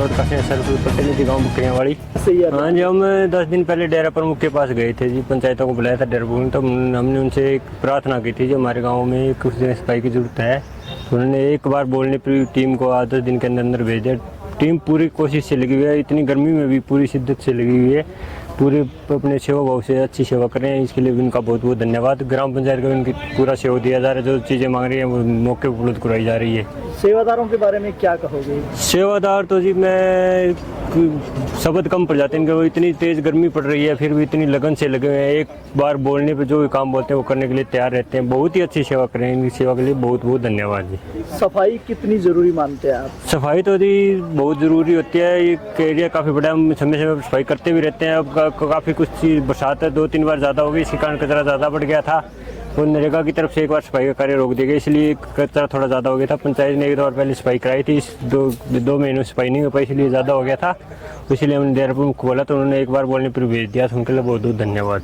Road का service प्रतिनिधि गाँव बकरियावाड़ी। हाँ जी, हम 10 दिन पहले डेरा प्रमुख के पास गए थे जी, पंचायतों को बुलाया था डेरा प्रमुख। तो हमने उनसे एक प्रार्थना की थी जो हमारे गांव में कुछ दिन सफाई की जरूरत है। तो उन्होंने एक बार बोलने पर टीम को 10 दिन के अंदर भेज दिया। टीम पूरी कोशिश से लगी हुई है, इतनी गर्मी में भी पूरी शिद्दत से लगी हुई है, पूरे अपने सेवा भाव से अच्छी सेवा कर रहे हैं। इसके लिए उनका बहुत बहुत धन्यवाद। ग्राम पंचायत को उनकी पूरा सेवा दिया जा रहा है, जो चीज़ें मांग रही हैं वो मौके पर उपलब्ध कराई जा रही है। सेवादारों के बारे में क्या कहोगे? सेवादार तो जी मैं शब्द कम पड़ जाते हैं कि वो इतनी तेज़ गर्मी पड़ रही है फिर भी इतनी लगन से लगे हुए हैं। एक बार बोलने पे जो भी काम बोलते हैं वो करने के लिए तैयार रहते हैं। बहुत ही अच्छी सेवा कर रहे हैं, इनकी सेवा के लिए बहुत बहुत धन्यवाद जी। सफाई कितनी ज़रूरी मानते हैं आप? सफाई तो जी बहुत ज़रूरी होती है। ये एरिया काफ़ी बड़ा, हम समय समय पर सफाई करते भी रहते हैं। अब काफ़ी कुछ चीज़ बरसात है 2-3 बार ज़्यादा हो गई, इसके कारण कचरा ज़्यादा बढ़ गया था। तो नरेगा की तरफ से एक बार सफाई का कार्य रोक दिया गया, इसलिए कचरा थोड़ा ज़्यादा हो गया था। पंचायत ने एक बार पहले सफाई कराई थी, इस दो महीनों सफाई नहीं हो पाई, इसलिए ज़्यादा हो गया था। इसलिए हमने डेरा प्रमुख को बोला तो उन्होंने एक बार बोलने पर भेज दिया, तो उनके लिए बहुत बहुत धन्यवाद।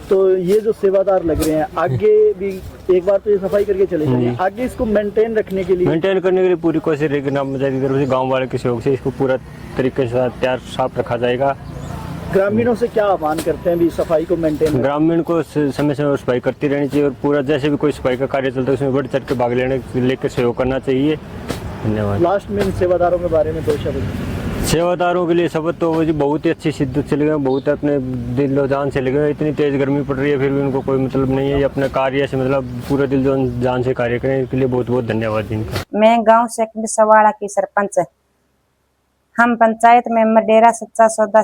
तो ये जो सेवादार लग रहे हैं आगे भी एक बार तो ये सफाई करके चले जाएंगे, आगे इसको मेंटेन रखने के लिए पूरी कोशिश रहेगी। ग्राम पंचायत की तरफ से गाँव वाले के सहयोग से इसको पूरा तरीके से तैयार साफ रखा जाएगा। ग्रामीणों से क्या आह्वान करते हैं भी सफाई को मेंटेन? ग्रामीण को समय समय सफाई करती रहनी चाहिए और पूरा जैसे भी कोई सफाई का कार्य चलता है उसमें बढ़ चढ़ के भाग लेकर सहयोग करना चाहिए। धन्यवाद। लास्ट में इन सेवादारों के बारे में 2 शब्द। सेवादारों के लिए शब्द तो वो जी बहुत ही अच्छी शिद्दत से लगे, बहुत अपने दिल जान से लगे। इतनी तेज़ गर्मी पड़ रही है फिर भी उनको कोई मतलब नहीं है, ये अपने कार्य से मतलब पूरे दिल जान से कार्य करें। इसके लिए बहुत बहुत धन्यवाद इनका। मैं गाँव सेकंड सवाड़ा की सरपंच। हम पंचायत मेंबर डेरा सच्चा सौदा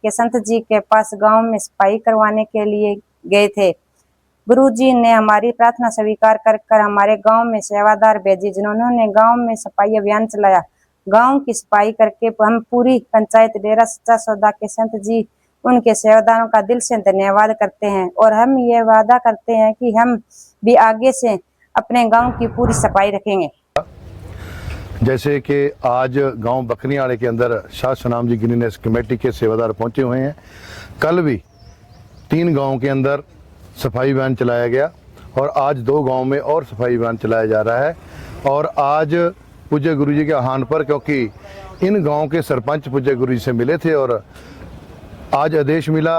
के संत जी के पास गांव में सफाई करवाने के लिए गए थे। गुरुजी ने हमारी प्रार्थना स्वीकार कर हमारे गांव में सेवादार भेजे, जिन्होंने गांव में सफाई अभियान चलाया। गांव की सफाई करके हम पूरी पंचायत डेरा सच्चा सौदा के संत जी उनके सेवादारों का दिल से धन्यवाद करते हैं और हम ये वादा करते हैं कि हम भी आगे से अपने गांव की पूरी सफाई रखेंगे। जैसे कि आज गांव बकरियावाड़ी के अंदर शाह सुनाम जी ग्रीनेस कमेटी के सेवादार पहुंचे हुए हैं। कल भी 3 गांव के अंदर सफाई अभियान चलाया गया और आज 2 गांव में और सफाई अभियान चलाया जा रहा है। और आज पूज्य गुरु जी के आह्वान पर, क्योंकि इन गांव के सरपंच पूज्य गुरु जी से मिले थे और आज आदेश मिला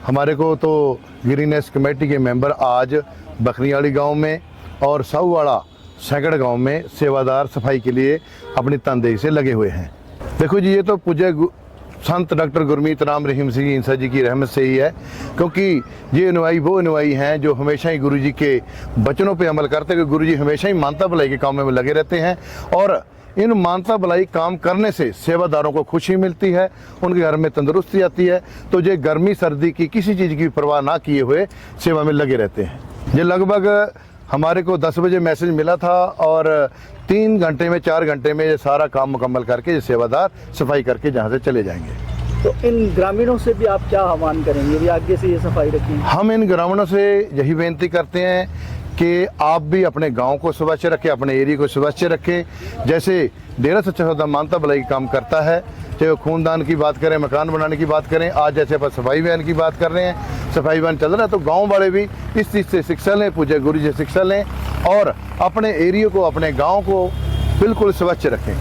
हमारे को, तो ग्रीनेस कमेटी के मेंबर आज बकरियावाड़ी गाँव में और साहूवाड़ा सैकड़ गांव में सेवादार सफाई के लिए अपनी तनदेही से लगे हुए हैं। देखो जी, ये तो पूज्य संत डॉक्टर गुरमीत राम रहीम सिंह इंसा जी की रहमत से ही है, क्योंकि ये अनुयायी वो अनुयायी हैं जो हमेशा ही गुरु जी के वचनों पे अमल करते हुए गुरु जी हमेशा ही मानता भलाई के काम में लगे रहते हैं। और इन मानता भलाई काम करने से सेवादारों को खुशी मिलती है, उनके घर में तंदुरुस्ती आती है। तो ये गर्मी सर्दी की किसी चीज़ की परवाह ना किए हुए सेवा में लगे रहते हैं। ये लगभग हमारे को 10 बजे मैसेज मिला था और 3 घंटे में 4 घंटे में ये सारा काम मुकम्मल करके ये सेवादार सफाई करके जहाँ से चले जाएंगे। तो इन ग्रामीणों से भी आप क्या आह्वान करेंगे भी आगे से ये सफाई रखें? हम इन ग्रामीणों से यही बेनती करते हैं कि आप भी अपने गांव को स्वच्छ रखें, अपने एरिया को स्वच्छ रखें। जैसे डेरा सच्चा सौदा मानता भलाई काम करता है, चाहे वो खूनदान की बात करें, मकान बनाने की बात करें, आज जैसे अपन सफाई अभियान की बात कर रहे हैं, सफाई अभियान चल रहा है, तो गांव वाले भी इस चीज़ से शिक्षा लें, पूज्य गुरु जी से शिक्षा लें और अपने एरिया को, अपने गांव को बिल्कुल स्वच्छ रखें।